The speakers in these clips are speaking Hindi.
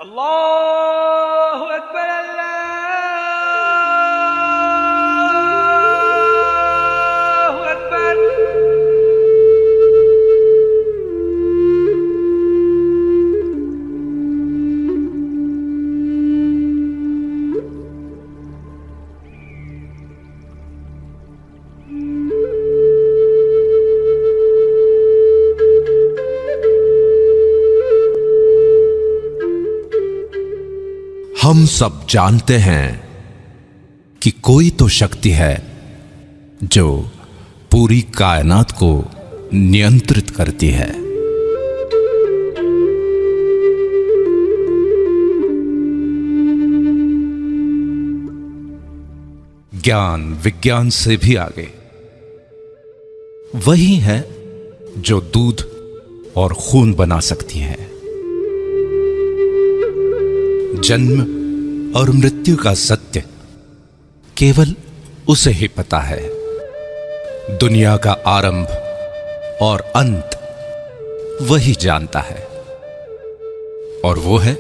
अल्लाहु अकबर अल्लाहु अकबर। हम सब जानते हैं कि कोई तो शक्ति है जो पूरी कायनात को नियंत्रित करती है। ज्ञान विज्ञान से भी आगे वही है जो दूध और खून बना सकती है। जन्म और मृत्यु का सत्य केवल उसे ही पता है। दुनिया का आरंभ और अंत वही जानता है, और वो है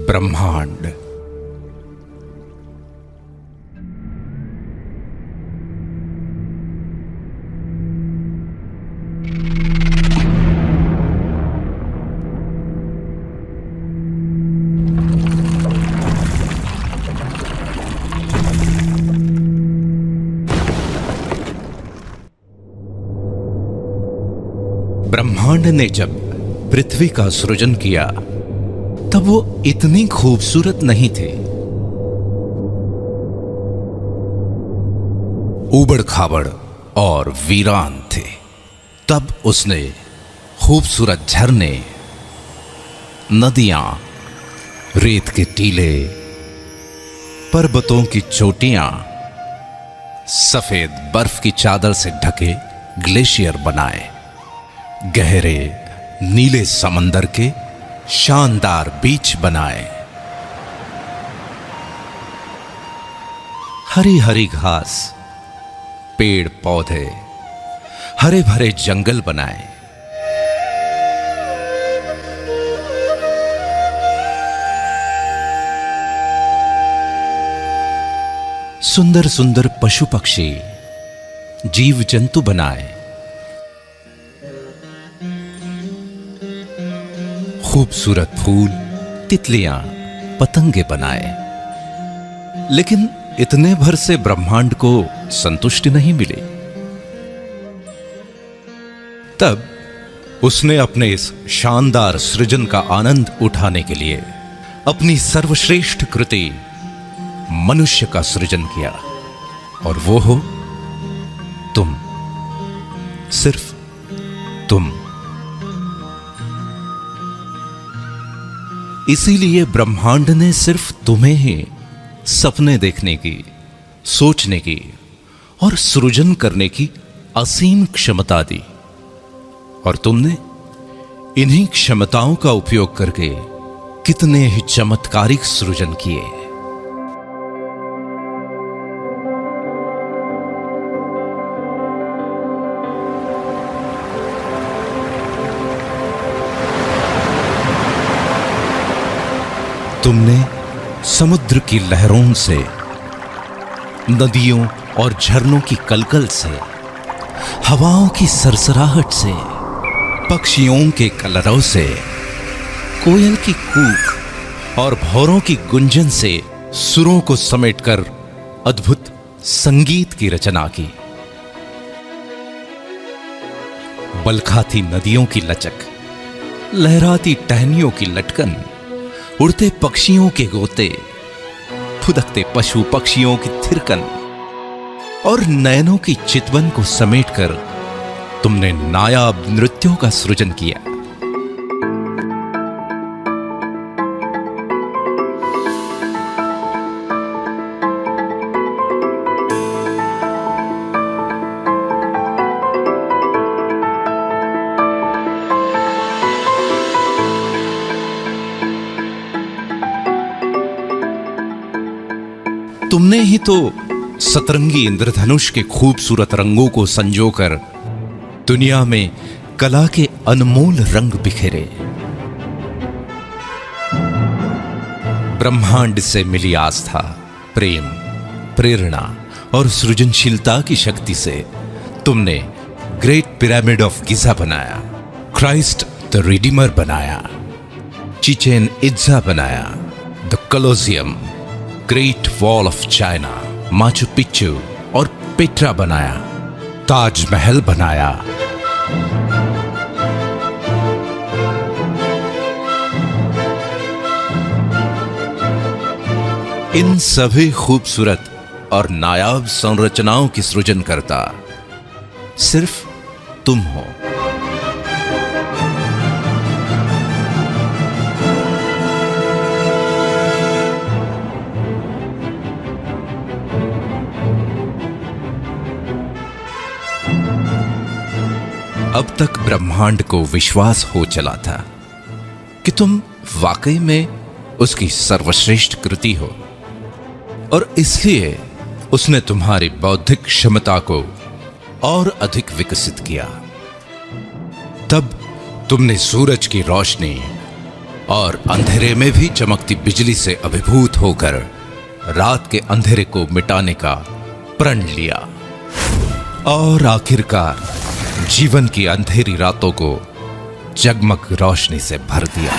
ब्रह्मांड। ब्रह्मांड ने जब पृथ्वी का सृजन किया तब वो इतनी खूबसूरत नहीं थे। ऊबड़ खाबड़ और वीरान थे। तब उसने खूबसूरत झरने, नदियां, रेत के टीले, पर्वतों की चोटियां, सफेद बर्फ की चादर से ढके ग्लेशियर बनाए, गहरे नीले समंदर के शानदार बीच बनाए, हरी हरी घास, पेड़ पौधे, हरे भरे जंगल बनाए। सुंदर सुंदर पशु पक्षी, जीव जंतु बनाए। खूबसूरत फूल, तितलियां, पतंगे बनाए। लेकिन इतने भर से ब्रह्मांड को संतुष्टि नहीं मिली। तब उसने अपने इस शानदार सृजन का आनंद उठाने के लिए अपनी सर्वश्रेष्ठ कृति मनुष्य का सृजन किया, और वो हो तुम, सिर्फ तुम। इसीलिए ब्रह्मांड ने सिर्फ तुम्हें ही सपने देखने की, सोचने की और सृजन करने की असीम क्षमता दी, और तुमने इन्हीं क्षमताओं का उपयोग करके कितने ही चमत्कारिक सृजन किए। तुमने समुद्र की लहरों से, नदियों और झरनों की कलकल से, हवाओं की सरसराहट से, पक्षियों के कलरव से, कोयल की कूक और भौरों की गुंजन से सुरों को समेटकर अद्भुत संगीत की रचना की। बलखाती नदियों की लचक, लहराती टहनियों की लटकन, उड़ते पक्षियों के गोते, फुदकते पशु पक्षियों की थिरकन और नयनों की चितवन को समेटकर तुमने नायाब नृत्यों का सृजन किया। तुमने ही तो सतरंगी इंद्रधनुष के खूबसूरत रंगों को संजोकर दुनिया में कला के अनमोल रंग बिखेरे। ब्रह्मांड से मिली आस्था, प्रेम, प्रेरणा और सृजनशीलता की शक्ति से तुमने ग्रेट पिरामिड ऑफ गिजा बनाया, क्राइस्ट द रिडीमर बनाया, चिचेन इत्जा बनाया, the Colosseum, great wall of China, Machu Picchu और पेट्रा बनाया, ताजमहल बनाया। इन सभी खूबसूरत और नायाब संरचनाओं की सृजन करता सिर्फ तुम हो। अब तक ब्रह्मांड को विश्वास हो चला था कि तुम वाकई में उसकी सर्वश्रेष्ठ कृति हो, और इसलिए उसने तुम्हारी बौद्धिक क्षमता को और अधिक विकसित किया। तब तुमने सूरज की रोशनी और अंधेरे में भी चमकती बिजली से अभिभूत होकर रात के अंधेरे को मिटाने का प्रण लिया, और आखिरकार जीवन की अंधेरी रातों को जगमग रोशनी से भर दिया।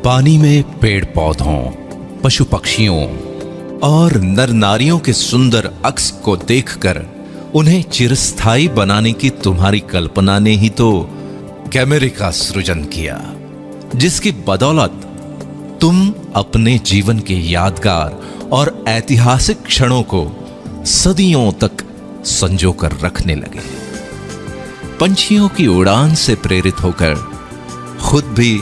पानी में पेड़ पौधों, पशु पक्षियों और नर नारियों के सुंदर अक्स को देखकर उन्हें चिरस्थायी बनाने की तुम्हारी कल्पना ने ही तो कैमरे का सृजन किया, जिसकी बदौलत तुम अपने जीवन के यादगार और ऐतिहासिक क्षणों को सदियों तक संजोकर रखने लगे। पंछियों की उड़ान से प्रेरित होकर खुद भी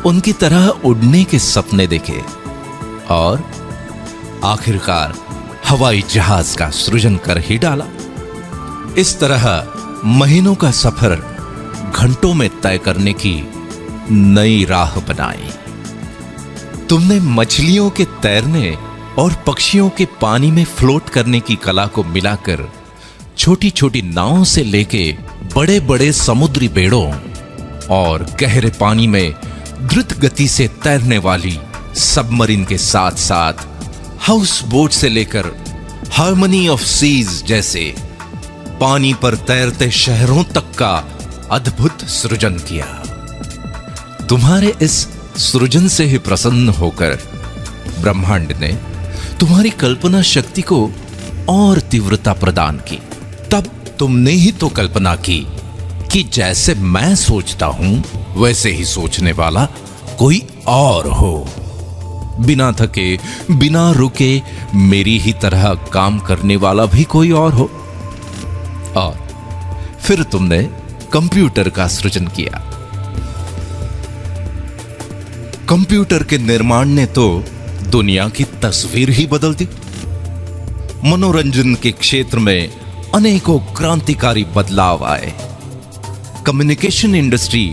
उनकी तरह उड़ने के सपने देखे, और आखिरकार हवाई जहाज का सृजन कर ही डाला। इस तरह महीनों का सफर घंटों में तय करने की नई राह बनाई। तुमने मछलियों के तैरने और पक्षियों के पानी में फ्लोट करने की कला को मिलाकर छोटी छोटी नावों से लेके बड़े बड़े समुद्री बेड़ों और गहरे पानी में द्रुत गति से तैरने वाली सबमरीन के साथ साथ हाउस बोट से लेकर हार्मनी ऑफ सीज जैसे पानी पर तैरते शहरों तक का अद्भुत सृजन किया। तुम्हारे इस सृजन से ही प्रसन्न होकर ब्रह्मांड ने तुम्हारी कल्पना शक्ति को और तीव्रता प्रदान की। तब तुमने ही तो कल्पना की कि जैसे मैं सोचता हूं वैसे ही सोचने वाला कोई और हो, बिना थके बिना रुके मेरी ही तरह काम करने वाला भी कोई और हो। और फिर तुमने कंप्यूटर का सृजन किया। कंप्यूटर के निर्माण ने तो दुनिया की तस्वीर ही बदल दी। मनोरंजन के क्षेत्र में अनेकों क्रांतिकारी बदलाव आए। कम्युनिकेशन इंडस्ट्री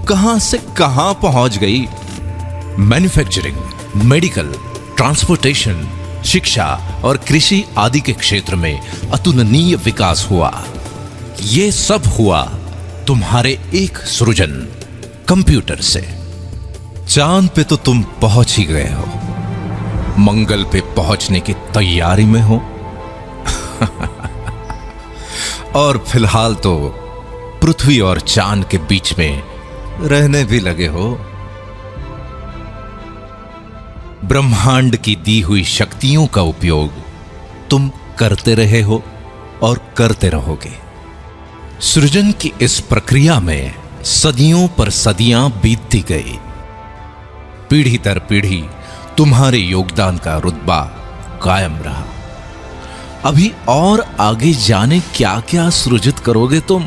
कहां से कहां पहुंच गई। मैन्युफैक्चरिंग, मेडिकल, ट्रांसपोर्टेशन, शिक्षा और कृषि आदि के क्षेत्र में अतुलनीय विकास हुआ। यह सब हुआ तुम्हारे एक सृजन कंप्यूटर से। चांद पे तो तुम पहुंच ही गए हो, मंगल पे पहुंचने की तैयारी में हो और फिलहाल तो पृथ्वी और चांद के बीच में रहने भी लगे हो। ब्रह्मांड की दी हुई शक्तियों का उपयोग तुम करते रहे हो और करते रहोगे। सृजन की इस प्रक्रिया में सदियों पर सदियां बीतती गई। पीढ़ी दर पीढ़ी तुम्हारे योगदान का रुतबा कायम रहा। अभी और आगे जाने क्या क्या सृजित करोगे तुम।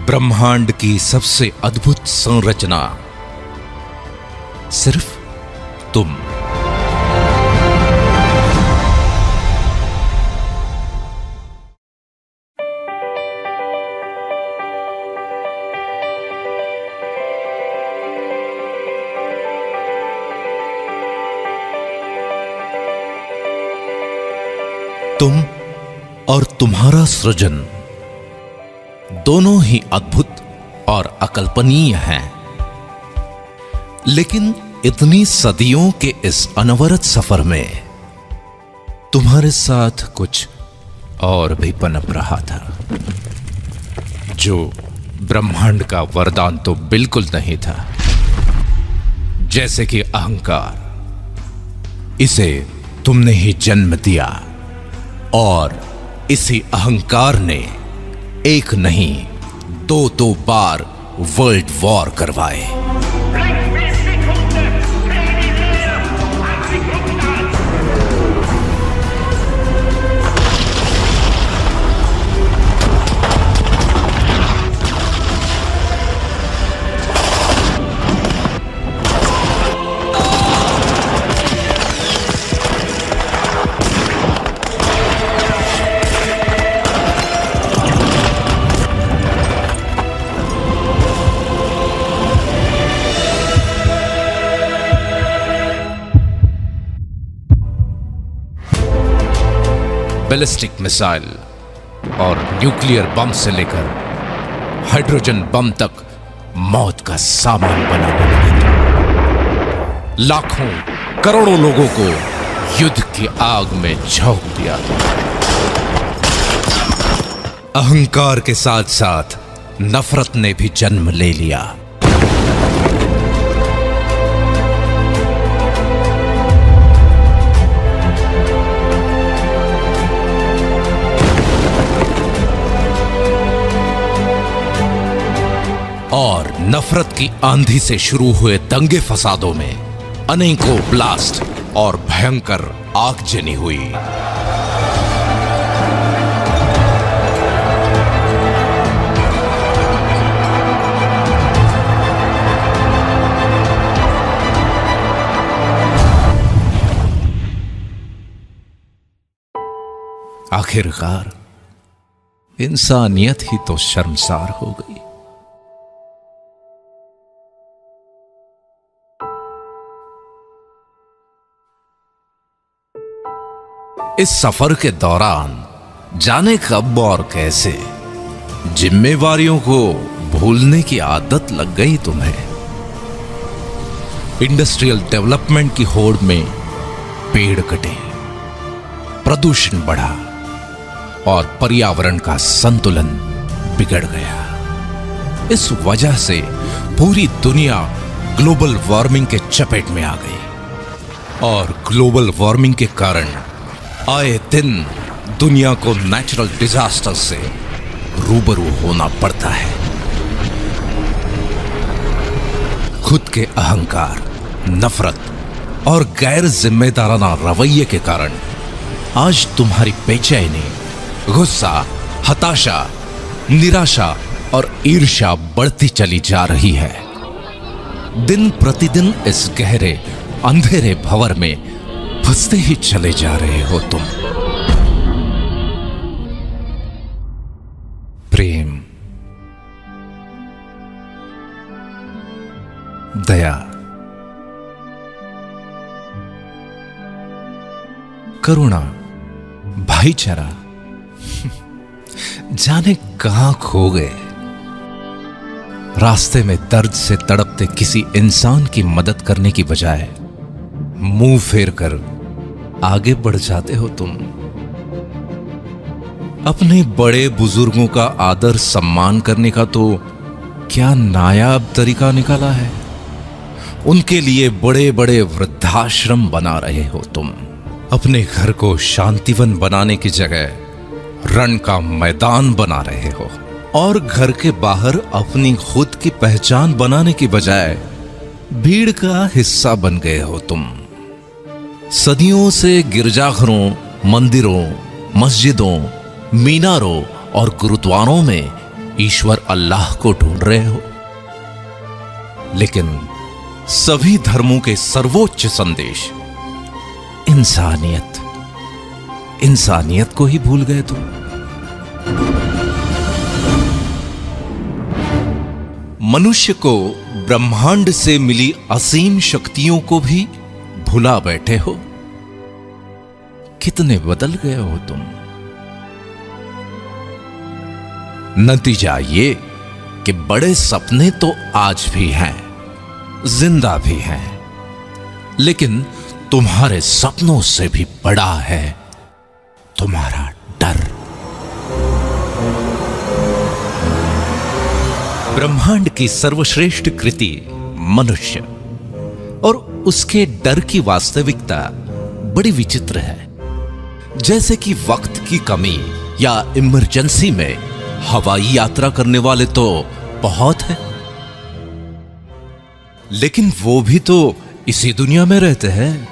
ब्रह्मांड की सबसे अद्भुत संरचना सिर्फ तुम। तुम और तुम्हारा सृजन दोनों ही अद्भुत और अकल्पनीय हैं। लेकिन इतनी सदियों के इस अनवरत सफर में तुम्हारे साथ कुछ और भी पनप रहा था, जो ब्रह्मांड का वरदान तो बिल्कुल नहीं था। जैसे कि अहंकार, इसे तुमने ही जन्म दिया और इसी अहंकार ने एक नहीं दो बार वर्ल्ड वॉर करवाए। बैलिस्टिक मिसाइल और न्यूक्लियर बम से लेकर हाइड्रोजन बम तक मौत का सामान बनाने लगे थे। लाखों करोड़ों लोगों को युद्ध की आग में झोंक दिया था। अहंकार के साथ साथ नफरत ने भी जन्म ले लिया। और नफरत की आंधी से शुरू हुए दंगे फसादों में अनेकों ब्लास्ट और भयंकर आगजनी हुई। आखिरकार इंसानियत ही तो शर्मसार हो गई। इस सफर के दौरान जाने कब और कैसे जिम्मेवारियों को भूलने की आदत लग गई तुम्हें। इंडस्ट्रियल डेवलपमेंट की होड़ में पेड़ कटे, प्रदूषण बढ़ा और पर्यावरण का संतुलन बिगड़ गया। इस वजह से पूरी दुनिया ग्लोबल वार्मिंग के चपेट में आ गई और ग्लोबल वार्मिंग के कारण आए दिन दुनिया को नेचुरल डिजास्टर से रूबरू होना पड़ता है। खुद के अहंकार, नफरत और गैर जिम्मेदाराना रवैये के कारण आज तुम्हारी बेचैनी, गुस्सा, हताशा, निराशा और ईर्ष्या बढ़ती चली जा रही है। दिन प्रतिदिन इस गहरे अंधेरे भंवर में फंसते ही चले जा रहे हो तुम। प्रेम, दया, करुणा, भाईचारा जाने कहां खो गए। रास्ते में दर्द से तड़पते किसी इंसान की मदद करने की बजाय मुंह फेर कर आगे बढ़ जाते हो तुम। अपने बड़े बुजुर्गों का आदर सम्मान करने का तो क्या नायाब तरीका निकाला है। उनके लिए बड़े बड़े वृद्धाश्रम बना रहे हो तुम। अपने घर को शांतिवन बनाने की जगह रण का मैदान बना रहे हो और घर के बाहर अपनी खुद की पहचान बनाने की बजाय भीड़ का हिस्सा बन गए हो तुम। सदियों से गिरजाघरों, मंदिरों, मस्जिदों, मीनारों और गुरुद्वारों में ईश्वर अल्लाह को ढूंढ रहे हो, लेकिन सभी धर्मों के सर्वोच्च संदेश इंसानियत, इंसानियत को ही भूल गए तुम। मनुष्य को ब्रह्मांड से मिली असीम शक्तियों को भी भुला बैठे हो। कितने बदल गए हो तुम। नतीजा ये कि बड़े सपने तो आज भी हैं, जिंदा भी हैं, लेकिन तुम्हारे सपनों से भी बड़ा है तुम्हारा डर। ब्रह्मांड की सर्वश्रेष्ठ कृति मनुष्य और उसके डर की वास्तविकता बड़ी विचित्र है। जैसे कि वक्त की कमी या इमरजेंसी में हवाई यात्रा करने वाले तो बहुत है, लेकिन वो भी तो इसी दुनिया में रहते हैं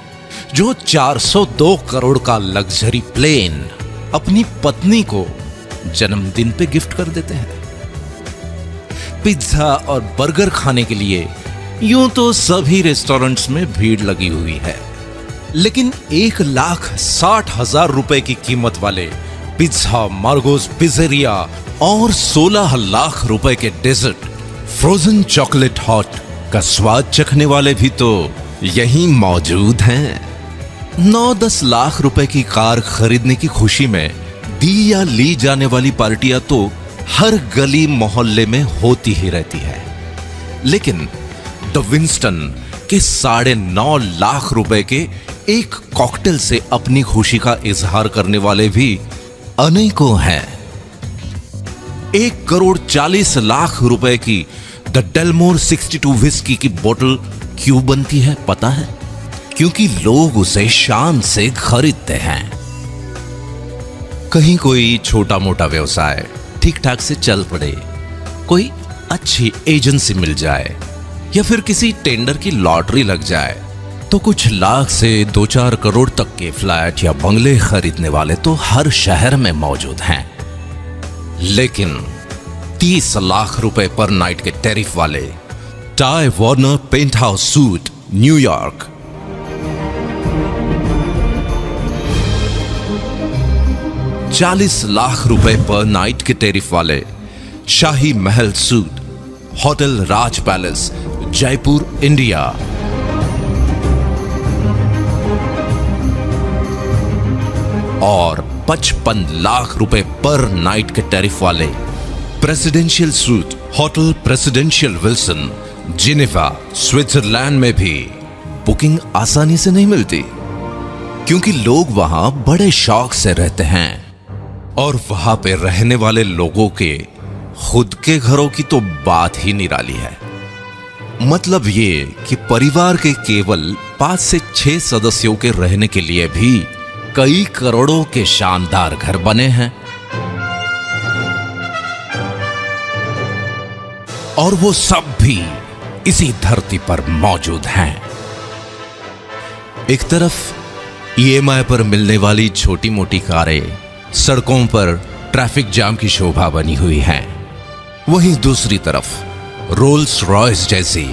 जो 402 करोड़ का लग्जरी प्लेन अपनी पत्नी को जन्मदिन पे गिफ्ट कर देते हैं। पिज्जा और बर्गर खाने के लिए यूं तो सभी रेस्टोरेंट्स में भीड़ लगी हुई है, लेकिन 1,60,000 रुपए की कीमत वाले पिज्जा, मार्गोस पिज़्ज़ेरिया और 16 लाख रुपए के डेजर्ट, फ्रोजन चॉकलेट हॉट का स्वाद चखने वाले भी तो यहीं मौजूद हैं। 9-10 लाख रुपए की कार खरीदने की खुशी में दी या ली जाने वाली पार्टियां तो हर गली मोहल्ले में होती ही रहती है, लेकिन द विंस्टन के 9.5 लाख रुपए के एक कॉकटेल से अपनी खुशी का इजहार करने वाले भी अनेकों हैं। 1,40,00,000 रुपए की द डेलमोर 62 विस्की की बोतल क्यों बनती है पता है? क्योंकि लोग उसे शान से खरीदते हैं। कहीं कोई छोटा मोटा व्यवसाय ठीक ठाक से चल पड़े, कोई अच्छी एजेंसी मिल जाए या फिर किसी टेंडर की लॉटरी लग जाए तो कुछ लाख से 2-4 करोड़ तक के फ्लैट या बंगले खरीदने वाले तो हर शहर में मौजूद हैं। लेकिन 30 लाख रुपए पर नाइट के टैरिफ वाले Ty Warner penthouse suite New York, 40 लाख रुपए पर नाइट के टैरिफ वाले Shahi Mahal suite hotel Raj palace Jaipur India, और 55 लाख रुपए पर नाइट के टैरिफ वाले presidential suite hotel presidential Wilson Geneva Switzerland में भी बुकिंग आसानी से नहीं मिलती, क्योंकि लोग वहां बड़े शौक से रहते हैं और वहां पे रहने वाले लोगों के खुद के घरों की तो बात ही निराली है। मतलब ये कि परिवार के केवल 5 से 6 सदस्यों के रहने के लिए भी कई करोड़ों के शानदार घर बने हैं, और वो सब भी इसी धरती पर मौजूद हैं। एक तरफ ईएमआई पर मिलने वाली छोटी मोटी कारें सड़कों पर ट्रैफिक जाम की शोभा बनी हुई हैं, वहीं दूसरी तरफ रोल्स रॉयस जैसी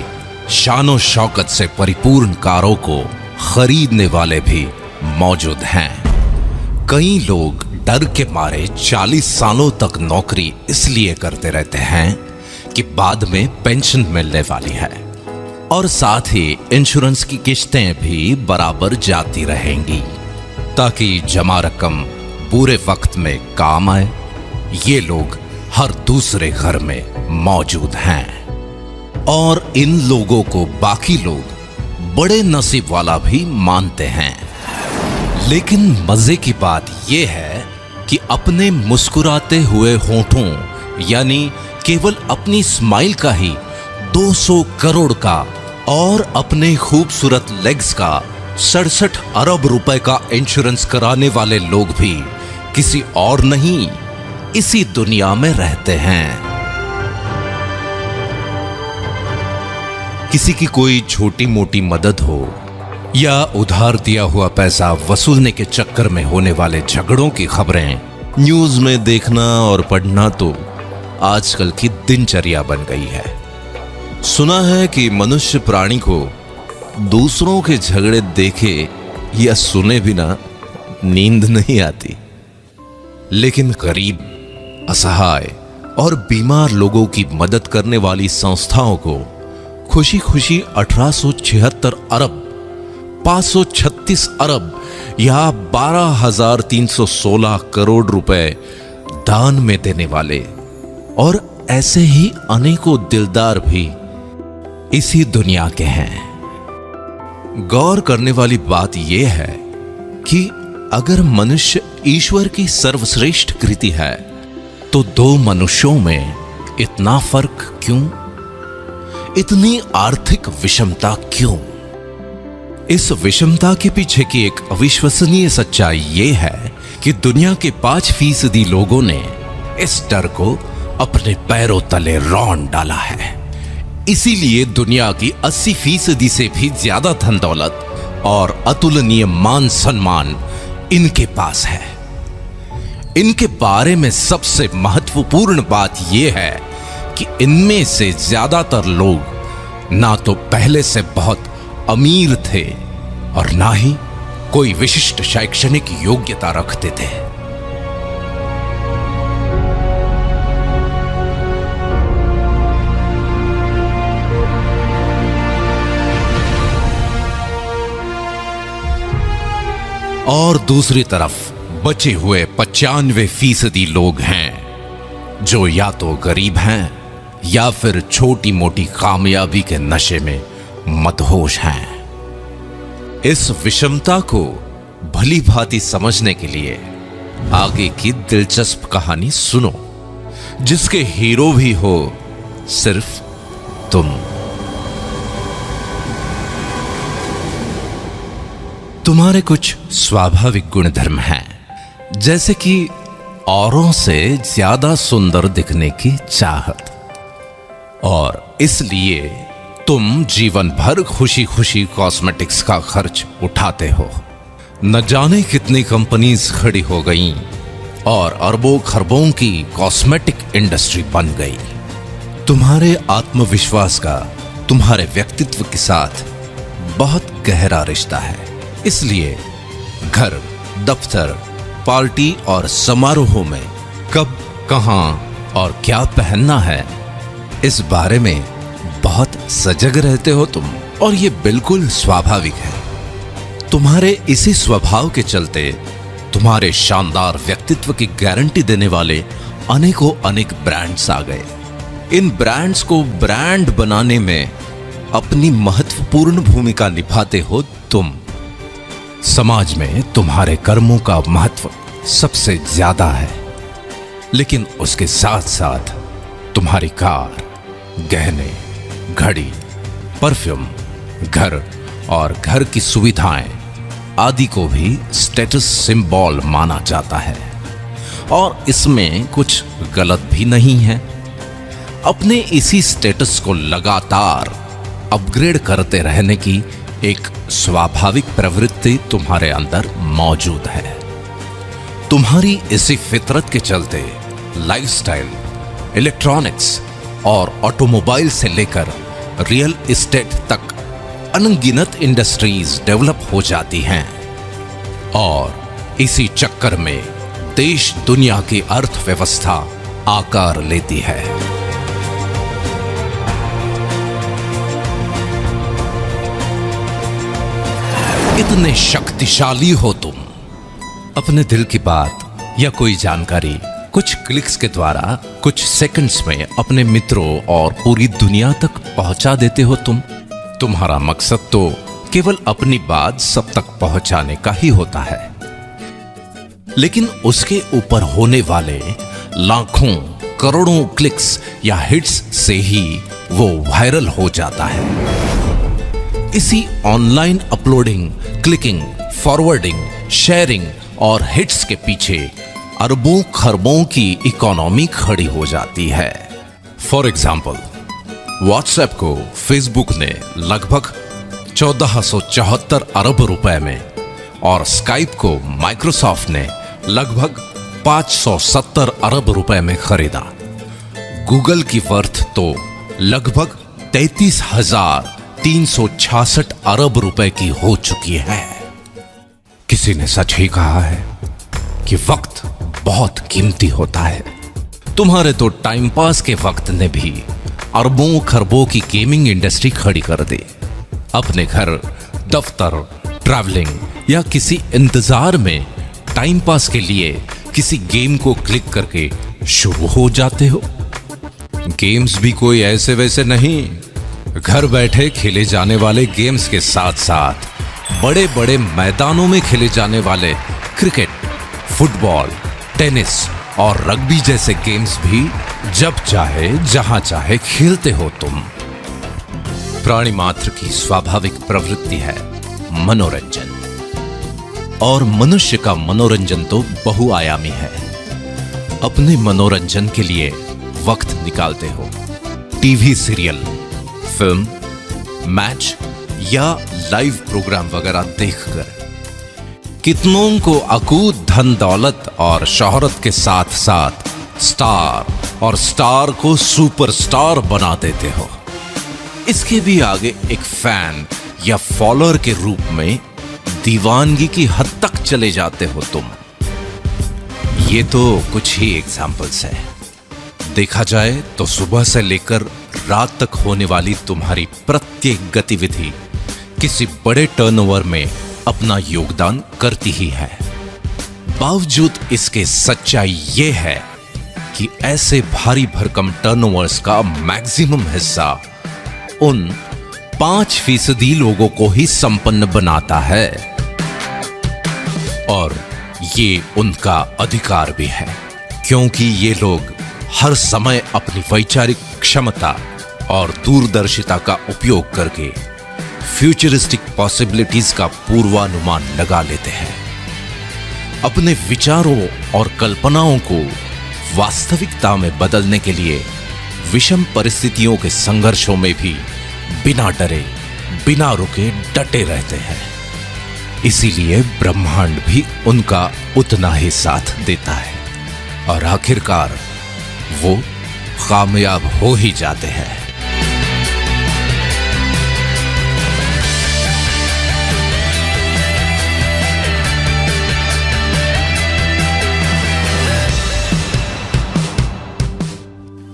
शानो शौकत से परिपूर्ण कारों को खरीदने वाले भी मौजूद हैं। कई लोग डर के मारे 40 सालों तक नौकरी इसलिए करते रहते हैं कि बाद में पेंशन मिलने वाली है, और साथ ही इंश्योरेंस की किश्तें भी बराबर जाती रहेंगी ताकि जमा रकम बुरे वक्त में काम आए। ये लोग हर दूसरे घर में मौजूद हैं, और इन लोगों को बाकी लोग बड़े नसीब वाला भी मानते हैं। लेकिन मजे की बात यह है कि अपने मुस्कुराते हुए होठों यानी केवल अपनी स्माइल का ही 200 करोड़ का और अपने खूबसूरत लेग्स का 67 अरब रुपए का इंश्योरेंस कराने वाले लोग भी किसी और नहीं, इसी दुनिया में रहते हैं। किसी की कोई छोटी मोटी मदद हो या उधार दिया हुआ पैसा वसूलने के चक्कर में होने वाले झगड़ों की खबरें न्यूज में देखना और पढ़ना तो आजकल की दिनचर्या बन गई है। सुना है कि मनुष्य प्राणी को दूसरों के झगड़े देखे या सुने बिना नींद नहीं आती, लेकिन गरीब, असहाय और बीमार लोगों की मदद करने वाली संस्थाओं को खुशी खुशी 1876 अरब, 536 अरब या 12,316 करोड़ रुपए दान में देने वाले और ऐसे ही अनेकों दिलदार भी इसी दुनिया के हैं। गौर करने वाली बात यह है कि अगर मनुष्य ईश्वर की सर्वश्रेष्ठ कृति है तो दो मनुष्यों में इतना फर्क क्यों? इतनी आर्थिक विषमता क्यों? इस विषमता के पीछे की एक अविश्वसनीय सच्चाई यह है कि दुनिया के 5% लोगों ने इस डर को अपने पैरों तले रौंद डाला है। इसीलिए दुनिया की 80% से भी ज्यादा धन दौलत और अतुलनीय मान सम्मान इनके पास है। इनके बारे में सबसे महत्वपूर्ण बात यह है कि इनमें से ज्यादातर लोग ना तो पहले से बहुत अमीर थे और ना ही कोई विशिष्ट शैक्षणिक योग्यता रखते थे। और दूसरी तरफ बचे हुए 95% लोग हैं जो या तो गरीब हैं या फिर छोटी मोटी कामयाबी के नशे में मदहोश हैं। इस विषमता को भली भांति समझने के लिए आगे की दिलचस्प कहानी सुनो, जिसके हीरो भी हो सिर्फ तुम। तुम्हारे कुछ स्वाभाविक गुणधर्म हैं, जैसे कि औरों से ज्यादा सुंदर दिखने की चाहत, और इसलिए तुम जीवन भर खुशी खुशी कॉस्मेटिक्स का खर्च उठाते हो। न जाने कितनी कंपनीज खड़ी हो गईं और अरबों खरबों की कॉस्मेटिक इंडस्ट्री बन गई। तुम्हारे आत्मविश्वास का तुम्हारे व्यक्तित्व के साथ बहुत गहरा रिश्ता है। इसलिए घर, दफ्तर, पार्टी और समारोहों में कब, कहां और क्या पहनना है, इस बारे में बहुत सजग रहते हो तुम, और ये बिल्कुल स्वाभाविक है। तुम्हारे इसी स्वभाव के चलते तुम्हारे शानदार व्यक्तित्व की गारंटी देने वाले अनेकों अनेक ब्रांड्स आ गए। इन ब्रांड्स को ब्रांड बनाने में अपनी महत्वपूर्ण भूमिका निभाते हो तुम। समाज में तुम्हारे कर्मों का महत्व सबसे ज्यादा है, लेकिन उसके साथ साथ तुम्हारी कार, गहने, घड़ी, परफ्यूम, घर और घर की सुविधाएं आदि को भी स्टेटस सिंबल माना जाता है, और इसमें कुछ गलत भी नहीं है। अपने इसी स्टेटस को लगातार अपग्रेड करते रहने की एक स्वाभाविक प्रवृत्ति तुम्हारे अंदर मौजूद है। तुम्हारी इसी फितरत के चलते लाइफस्टाइल, इलेक्ट्रॉनिक्स और ऑटोमोबाइल से लेकर रियल एस्टेट तक अनगिनत इंडस्ट्रीज डेवलप हो जाती हैं, और इसी चक्कर में देश दुनिया की अर्थव्यवस्था आकार लेती है। इतने शक्तिशाली हो तुम, अपने दिल की बात या कोई जानकारी कुछ क्लिक्स के द्वारा कुछ सेकंड्स में अपने मित्रों और पूरी दुनिया तक पहुंचा देते हो तुम। तुम्हारा मकसद तो केवल अपनी बात सब तक पहुंचाने का ही होता है, लेकिन उसके ऊपर होने वाले लाखों करोड़ों क्लिक्स या हिट्स से ही वो वायरल हो जाता है। इसी online uploading, clicking, forwarding, sharing और हिट्स के पीछे अरबों खरबों की इकोनॉमी खड़ी हो जाती है। फॉर एग्जाम्पल, व्हाट्सएप को फेसबुक ने लगभग 1474 अरब रुपए में, और स्काइप को माइक्रोसॉफ्ट ने लगभग 570 अरब रुपए में खरीदा। गूगल की वर्थ तो लगभग 33,366 अरब रुपए की हो चुकी है। किसी ने सच ही कहा है कि वक्त बहुत कीमती होता है। तुम्हारे तो टाइम पास के वक्त ने भी अरबों खरबों की गेमिंग इंडस्ट्री खड़ी कर दी। अपने घर, दफ्तर, ट्रैवलिंग या किसी इंतजार में टाइम पास के लिए किसी गेम को क्लिक करके शुरू हो जाते हो। गेम्स भी कोई ऐसे वैसे नहीं, घर बैठे खेले जाने वाले गेम्स के साथ साथ बड़े बड़े मैदानों में खेले जाने वाले क्रिकेट, फुटबॉल, टेनिस और रग्बी जैसे गेम्स भी जब चाहे जहां चाहे खेलते हो तुम। प्राणी मात्र की स्वाभाविक प्रवृत्ति है मनोरंजन, और मनुष्य का मनोरंजन तो बहुआयामी है। अपने मनोरंजन के लिए वक्त निकालते हो टीवी सीरियल, फिल्म, मैच या लाइव प्रोग्राम वगैरह देखकर। कितनों को अकूत धन दौलत और शोहरत के साथ साथ स्टार और स्टार को सुपरस्टार बना देते हो। इसके भी आगे एक फैन या फॉलोअर के रूप में दीवानगी की हद तक चले जाते हो तुम। ये तो कुछ ही एग्जाम्पल्स है। देखा जाए तो सुबह से लेकर रात तक होने वाली तुम्हारी प्रत्येक गतिविधि किसी बड़े टर्नओवर में अपना योगदान करती ही है। बावजूद इसके सच्चाई ये है कि ऐसे भारी भरकम टर्नओवर्स का मैक्सिमम हिस्सा उन 5% लोगों को ही संपन्न बनाता है, और ये उनका अधिकार भी है, क्योंकि ये लोग हर समय अपनी वैचारिक क्षमता और दूरदर्शिता का उपयोग करके फ्यूचरिस्टिक पॉसिबिलिटीज का पूर्वानुमान लगा लेते हैं। अपने विचारों और कल्पनाओं को वास्तविकता में बदलने के लिए विषम परिस्थितियों के संघर्षों में भी बिना डरे, बिना रुके डटे रहते हैं। इसीलिए ब्रह्मांड भी उनका उतना ही साथ देता है, और आखिरकार वो कामयाब हो ही जाते हैं।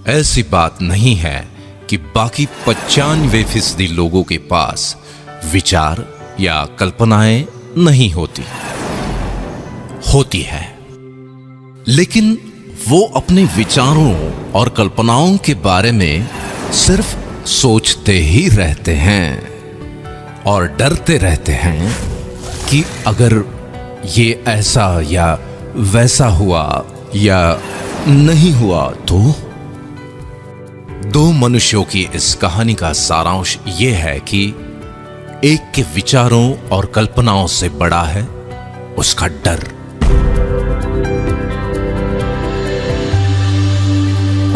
ऐसी बात नहीं है कि बाकी 95% लोगों के पास विचार या कल्पनाएं नहीं होती है, लेकिन वो अपने विचारों और कल्पनाओं के बारे में सिर्फ सोचते ही रहते हैं और डरते रहते हैं कि अगर ये ऐसा या वैसा हुआ या नहीं हुआ तो। दो मनुष्यों की इस कहानी का सारांश यह है कि एक के विचारों और कल्पनाओं से बड़ा है उसका डर,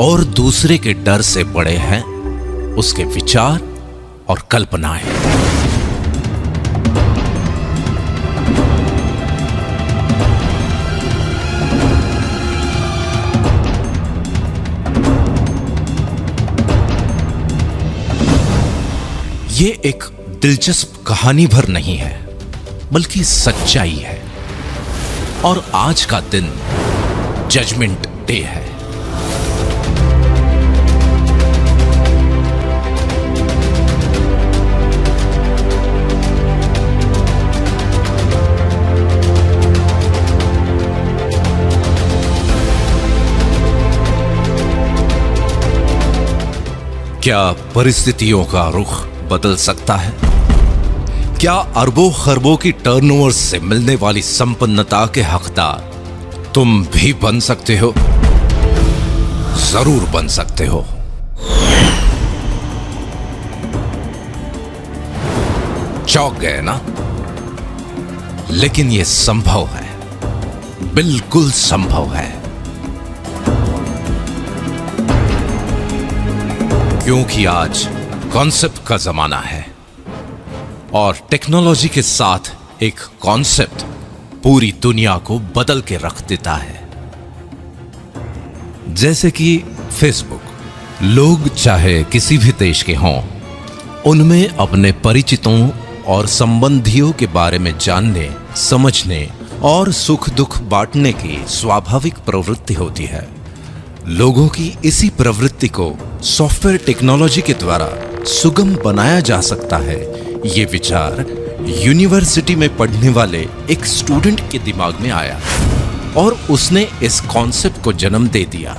और दूसरे के डर से बड़े हैं उसके विचार और कल्पनाएं। ये एक दिलचस्प कहानी भर नहीं है, बल्कि सच्चाई है। और आज का दिन जजमेंट डे है। क्या परिस्थितियों का रुख बदल सकता है? क्या अरबों खरबों की टर्नओवर से मिलने वाली संपन्नता के हकदार तुम भी बन सकते हो? जरूर बन सकते हो। चौंक गए ना? लेकिन यह संभव है, बिल्कुल संभव है, क्योंकि आज कॉन्सेप्ट का जमाना है, और टेक्नोलॉजी के साथ एक कॉन्सेप्ट पूरी दुनिया को बदल के रख देता है। जैसे कि फेसबुक, लोग चाहे किसी भी देश के हों, उनमें अपने परिचितों और संबंधियों के बारे में जानने, समझने और सुख दुख बांटने की स्वाभाविक प्रवृत्ति होती है। लोगों की इसी प्रवृत्ति को सॉफ्टवेयर टेक्नोलॉजी के द्वारा सुगम बनाया जा सकता है। ये विचार यूनिवर्सिटी में पढ़ने वाले एक स्टूडेंट के दिमाग में आया और उसने इस कॉन्सेप्ट को जन्म दे दिया।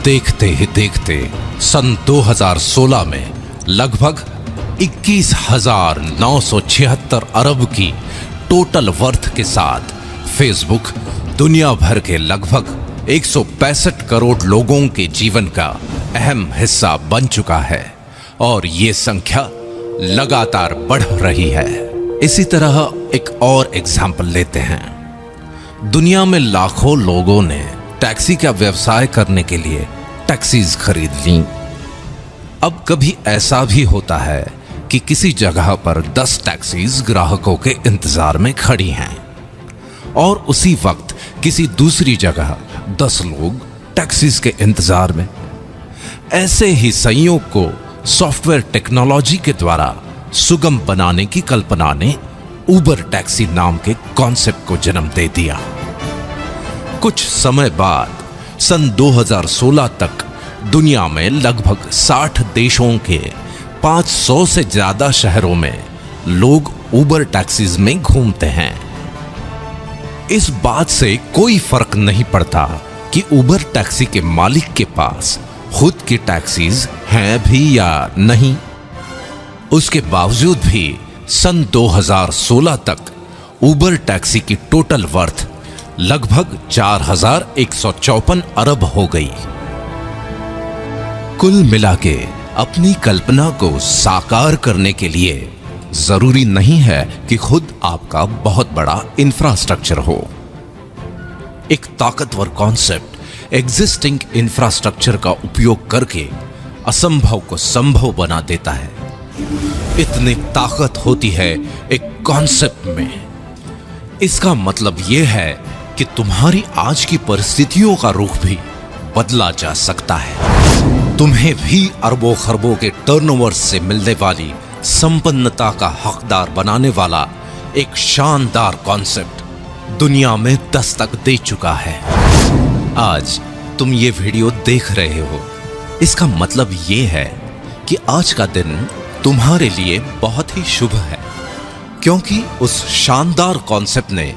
देखते ही देखते सन 2016 में लगभग 21,976 अरब की टोटल वर्थ के साथ फेसबुक दुनिया भर के लगभग 165 करोड़ लोगों के जीवन का अहम हिस्सा बन चुका है और ये संख्या लगातार बढ़ रही है। इसी तरह एक और एग्जाम्पल लेते हैं। दुनिया में लाखों लोगों ने टैक्सी का व्यवसाय करने के लिए टैक्सीज खरीद ली। अब कभी ऐसा भी होता है कि किसी जगह पर 10 टैक्सीज ग्राहकों के इंतजार में खड़ी हैं और उसी वक्त किसी दूसरी जगह 10 लोग टैक्सीज के इंतजार में। ऐसे ही संयोग को सॉफ्टवेयर टेक्नोलॉजी के द्वारा सुगम बनाने की कल्पना ने उबर टैक्सी नाम के कॉन्सेप्ट को जन्म दे दिया। कुछ समय बाद सन 2016 तक दुनिया में लगभग 60 देशों के 500 से ज्यादा शहरों में लोग उबर टैक्सीज में घूमते हैं। इस बात से कोई फर्क नहीं पड़ता कि उबर टैक्सी के मालिक के पास खुद की टैक्सीज हैं भी या नहीं। उसके बावजूद भी सन 2016 तक उबर टैक्सी की टोटल वर्थ लगभग 4,154 अरब हो गई। कुल मिला के अपनी कल्पना को साकार करने के लिए जरूरी नहीं है कि खुद आपका बहुत बड़ा इंफ्रास्ट्रक्चर हो। एक ताकतवर कॉन्सेप्ट एग्जिस्टिंग इंफ्रास्ट्रक्चर का उपयोग करके असंभव को संभव बना देता है। इतनी ताकत होती है एक कॉन्सेप्ट में। इसका मतलब यह है कि तुम्हारी आज की परिस्थितियों का रुख भी बदला जा सकता है। तुम्हें भी अरबों खरबों के टर्नओवर से मिलने वाली संपन्नता का हकदार बनाने वाला एक शानदार कॉन्सेप्ट दुनिया में दस्तक दे चुका है। आज तुम ये वीडियो देख रहे हो, इसका मतलब ये है कि आज का दिन तुम्हारे लिए बहुत ही शुभ है, क्योंकि उस शानदार कॉन्सेप्ट ने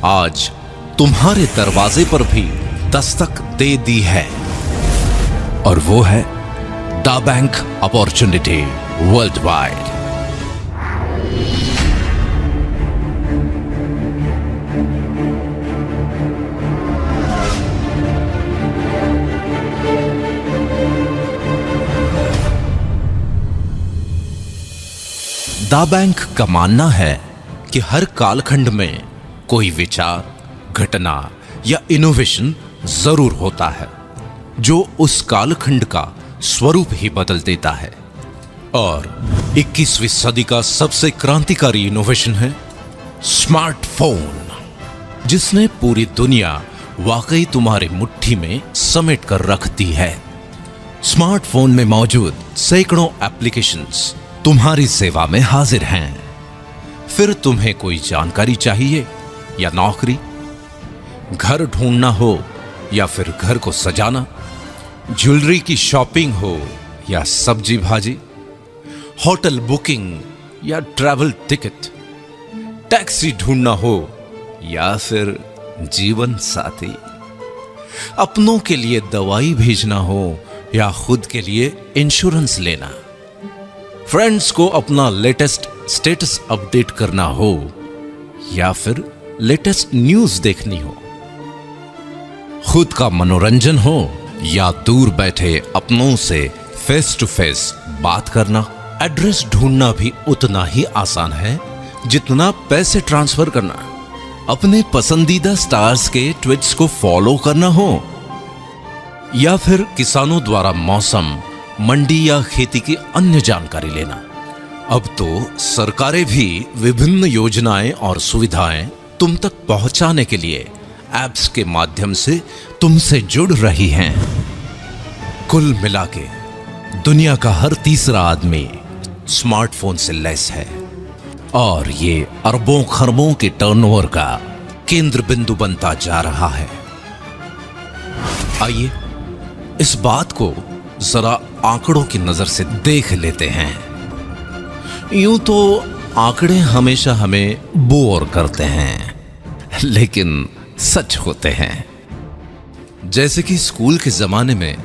आज तुम्हारे दरवाजे पर भी दस्तक दे दी है और वो है दा बैंक अपॉर्चुनिटी वर्ल्ड वाइड। दा बैंक का मानना है कि हर कालखंड में कोई विचार, घटना या इनोवेशन जरूर होता है जो उस कालखंड का स्वरूप ही बदल देता है। और 21वीं सदी का सबसे क्रांतिकारी इनोवेशन है स्मार्टफोन, जिसने पूरी दुनिया वाकई तुम्हारी मुट्ठी में समेट कर रख दी है। स्मार्टफोन में मौजूद सैकड़ों एप्लीकेशंस तुम्हारी सेवा में हाजिर हैं। फिर तुम्हें कोई जानकारी चाहिए या नौकरी, घर ढूंढना हो या फिर घर को सजाना, ज्वेलरी की शॉपिंग हो या सब्जी भाजी, होटल बुकिंग या ट्रैवल टिकट, टैक्सी ढूंढना हो या फिर जीवन साथी, अपनों के लिए दवाई भेजना हो या खुद के लिए इंश्योरेंस लेना, फ्रेंड्स को अपना लेटेस्ट स्टेटस अपडेट करना हो या फिर लेटेस्ट न्यूज देखनी हो, खुद का मनोरंजन हो या दूर बैठे अपनों से फेस टू फेस बात करना, एड्रेस ढूंढना भी उतना ही आसान है जितना पैसे ट्रांसफर करना, अपने पसंदीदा स्टार्स के ट्वीट्स को फॉलो करना हो या फिर किसानों द्वारा मौसम, मंडी या खेती की अन्य जानकारी लेना। अब तो सरकारें भी विभिन्न योजनाएं और सुविधाएं तुम तक पहुंचाने के लिए ऐप्स के माध्यम से तुमसे जुड़ रही हैं। कुल मिला के दुनिया का हर तीसरा आदमी स्मार्टफोन से लैस है और ये अरबों खरबों के टर्नओवर का केंद्र बिंदु बनता जा रहा है। आइए इस बात को जरा आंकड़ों की नजर से देख लेते हैं। यूं तो आंकड़े हमेशा हमें बोर करते हैं, लेकिन सच होते हैं। जैसे कि स्कूल के जमाने में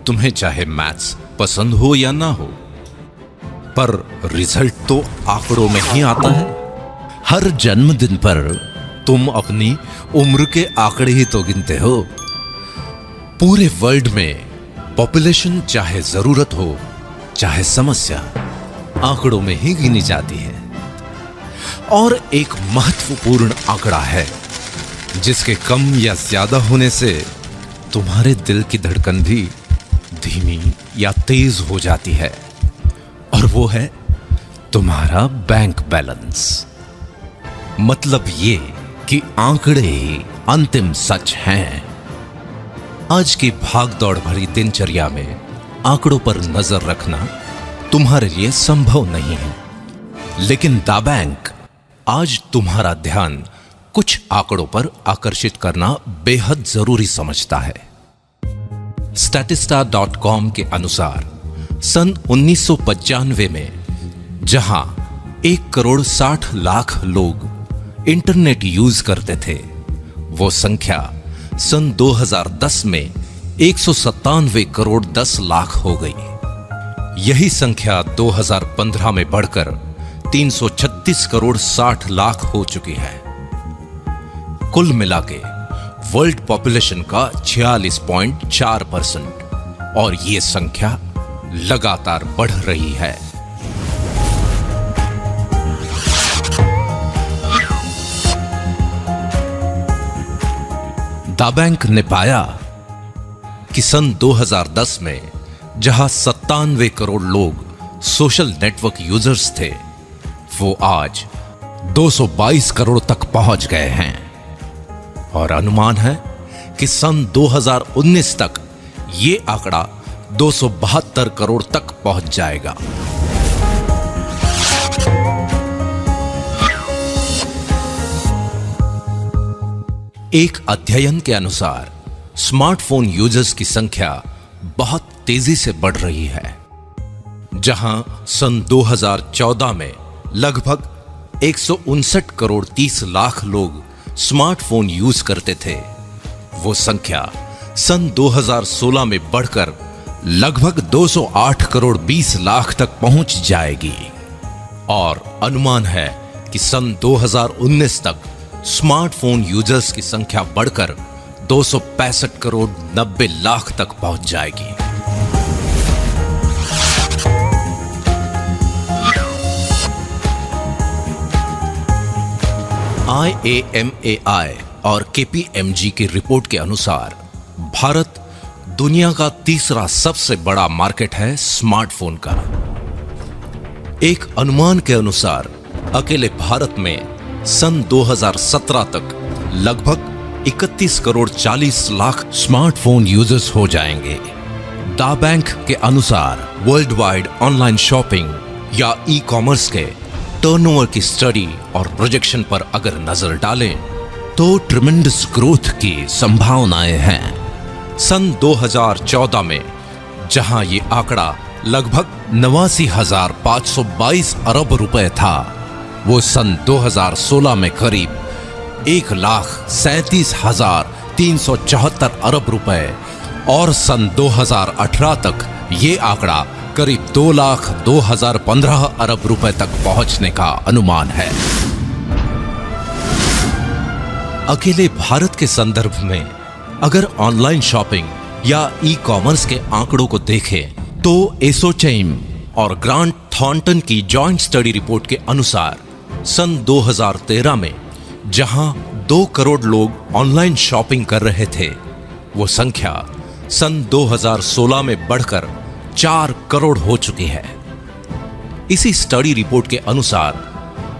तुम्हें चाहे मैथ्स पसंद हो या ना हो, पर रिजल्ट तो आंकड़ों में ही आता है। हर जन्मदिन पर तुम अपनी उम्र के आंकड़े ही तो गिनते हो। पूरे वर्ल्ड में पॉपुलेशन चाहे जरूरत हो चाहे समस्या, आंकड़ों में ही गिनी जाती है। और एक महत्वपूर्ण आंकड़ा है जिसके कम या ज्यादा होने से तुम्हारे दिल की धड़कन भी धीमी या तेज हो जाती है, और वो है तुम्हारा बैंक बैलेंस। मतलब ये कि आंकड़े ही अंतिम सच हैं। आज की भागदौड़ भरी दिनचर्या में आंकड़ों पर नजर रखना तुम्हारे लिए संभव नहीं है, लेकिन दा बैंक आज तुम्हारा ध्यान कुछ आंकड़ों पर आकर्षित करना बेहद जरूरी समझता है। statista.com के अनुसार सन 1995 में जहां 1,60,00,000 लोग इंटरनेट यूज करते थे, वो संख्या सन 2010 में 197,10,00,000 हो गई। यही संख्या 2015 में बढ़कर 336,60,00,000 हो चुकी है। कुल मिलाके वर्ल्ड पॉपुलेशन का 46.4%, और ये संख्या लगातार बढ़ रही है। दा बैंक ने पाया कि सन 2010 में जहां 97 करोड़ लोग सोशल नेटवर्क यूजर्स थे, वो आज 222 करोड़ तक पहुंच गए हैं, और अनुमान है कि सन 2019 तक ये आंकड़ा 272 करोड़ तक पहुंच जाएगा। एक अध्ययन के अनुसार स्मार्टफोन यूजर्स की संख्या बहुत तेजी से बढ़ रही है। जहां सन 2014 में लगभग 159 करोड़ 30 लाख लोग स्मार्टफोन यूज करते थे, वो संख्या सन 2016 में बढ़कर लगभग 208 करोड़ 20 लाख तक पहुंच जाएगी। और अनुमान है कि सन 2019 तक स्मार्टफोन यूजर्स की संख्या बढ़कर 265 करोड़ 90 लाख तक पहुंच जाएगी। IAMAI और KPMG की रिपोर्ट के अनुसार भारत दुनिया का तीसरा सबसे बड़ा मार्केट है स्मार्टफोन का। एक अनुमान के अनुसार अकेले भारत में सन 2017 तक लगभग 31 करोड़ 40 लाख स्मार्टफोन यूजर्स हो जाएंगे। दा बैंक के अनुसार वर्ल्ड वाइड ऑनलाइन शॉपिंग या ई कॉमर्स के टर्नओवर की स्टडी और प्रोजेक्शन पर अगर नजर डालें तो ट्रिमेंडस ग्रोथ की संभावनाएं हैं। सन 2014 में जहां ये आंकड़ा लगभग 89,522 अरब रुपए था, वो सन 2016 में करीब 1,37,374 अरब रुपए, और सन 2018 तक ये आंकड़ा करीब 2,02,015 अरब रुपए तक पहुंचने का अनुमान है। अकेले भारत के संदर्भ में अगर ऑनलाइन शॉपिंग या ई कॉमर्स के आंकड़ों को देखें तो एसोचैम और ग्रांट थॉर्नटन की जॉइंट स्टडी रिपोर्ट के अनुसार सन 2013 में जहां 2 करोड़ लोग ऑनलाइन शॉपिंग कर रहे थे, वो संख्या सन 2016 में बढ़कर 4 करोड़ हो चुकी है। इसी स्टडी रिपोर्ट के अनुसार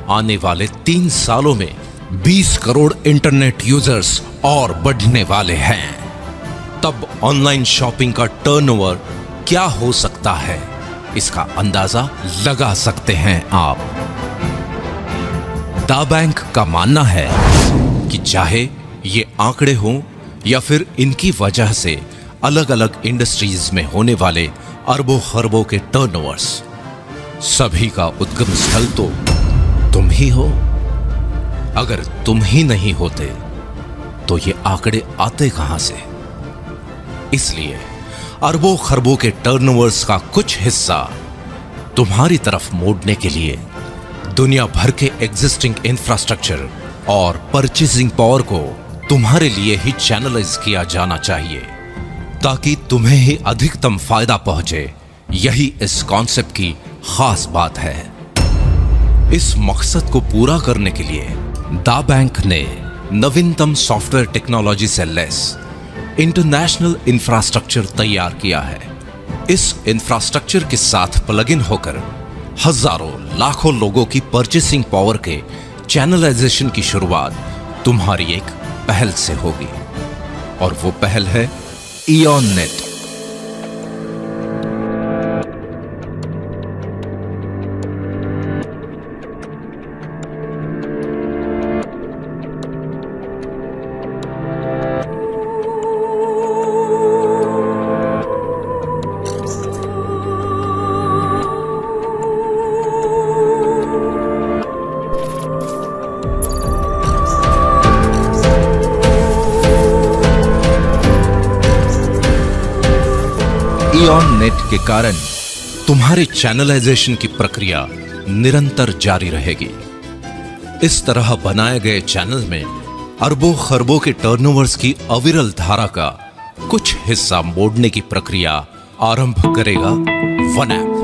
आने वाले 3 सालों में 20 करोड़ इंटरनेट यूजर्स और बढ़ने वाले हैं। तब ऑनलाइन शॉपिंग का टर्नओवर क्या हो सकता है, इसका अंदाजा लगा सकते हैं आप। दा बैंक का मानना है कि चाहे ये आंकड़े हों या फिर इनकी वजह से अलग अलग इंडस्ट्रीज में होने वाले अरबों खरबों के टर्नओवर्स, सभी का उद्गम स्थल तो तुम ही हो। अगर तुम ही नहीं होते तो ये आंकड़े आते कहां से? इसलिए अरबों खरबों के टर्नओवर्स का कुछ हिस्सा तुम्हारी तरफ मोड़ने के लिए दुनिया भर के एग्जिस्टिंग इंफ्रास्ट्रक्चर और परचेसिंग पावर को तुम्हारे लिए ही चैनलाइज किया जाना चाहिए, ताकि तुम्हें ही अधिकतम फायदा पहुंचे। यही इस कॉन्सेप्ट की खास बात है। इस मकसद को पूरा करने के लिए दा बैंक ने नवीनतम सॉफ्टवेयर टेक्नोलॉजी से लेस इंटरनेशनल इंफ्रास्ट्रक्चर तैयार किया है। इस इंफ्रास्ट्रक्चर के साथ प्लग इन होकर हजारों लाखों लोगों की परचेसिंग पावर के चैनलाइजेशन की शुरुआत तुम्हारी एक पहल से होगी, और वो पहल है इयॉन नेट। इयॉन नेट के कारण तुम्हारे चैनलाइजेशन की प्रक्रिया निरंतर जारी रहेगी। इस तरह बनाए गए चैनल में अरबों खरबों के टर्नओवर्स की अविरल धारा का कुछ हिस्सा मोड़ने की प्रक्रिया आरंभ करेगा वन ऐप।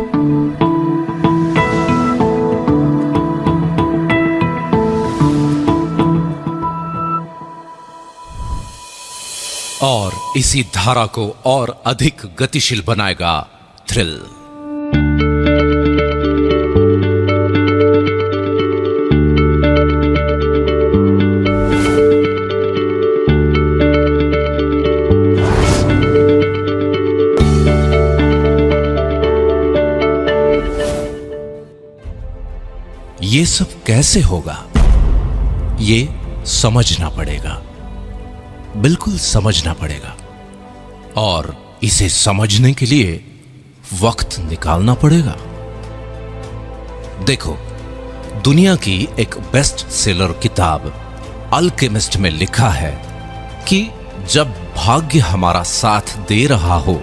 और इसी धारा को और अधिक गतिशील बनाएगा थ्रिल। ये सब कैसे होगा, ये समझना पड़ेगा, बिल्कुल समझना पड़ेगा। और इसे समझने के लिए वक्त निकालना पड़ेगा। देखो, दुनिया की एक बेस्ट सेलर किताब अल्केमिस्ट में लिखा है कि जब भाग्य हमारा साथ दे रहा हो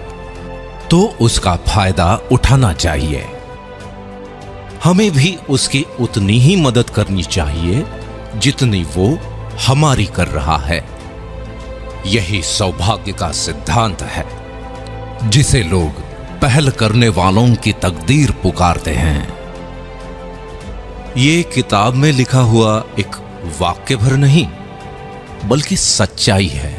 तो उसका फायदा उठाना चाहिए। हमें भी उसकी उतनी ही मदद करनी चाहिए जितनी वो हमारी कर रहा है। यही सौभाग्य का सिद्धांत है, जिसे लोग पहल करने वालों की तकदीर पुकारते हैं। ये किताब में लिखा हुआ एक वाक्य भर नहीं, बल्कि सच्चाई है।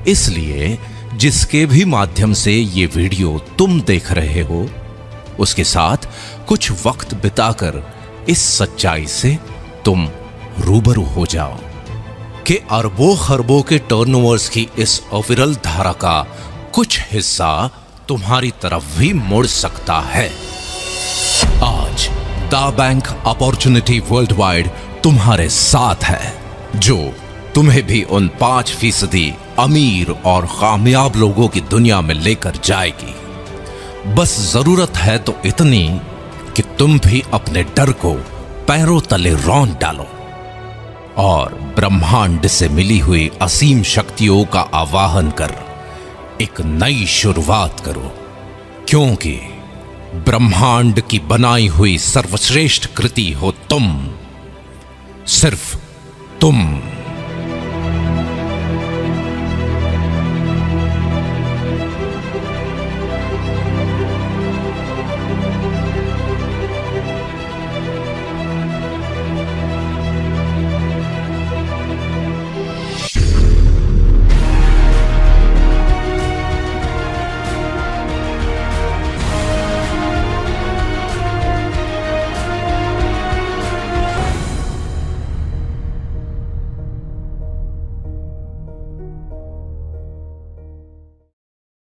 इसलिए जिसके भी माध्यम से ये वीडियो तुम देख रहे हो, उसके साथ कुछ वक्त बिताकर इस सच्चाई से तुम रूबरू हो जाओ कि अरबों खरबों के टर्नओवर्स की इस अविरल धारा का कुछ हिस्सा तुम्हारी तरफ भी मुड़ सकता है। आज दा बैंक अपॉर्चुनिटी वर्ल्ड वाइड तुम्हारे साथ है, जो तुम्हें भी उन 5% अमीर और कामयाब लोगों की दुनिया में लेकर जाएगी। बस जरूरत है तो इतनी कि तुम भी अपने डर को पैरों तले रौंद डालो और ब्रह्मांड से मिली हुई असीम शक्तियों का आवाहन कर एक नई शुरुआत करो, क्योंकि ब्रह्मांड की बनाई हुई सर्वश्रेष्ठ कृति हो तुम, सिर्फ तुम।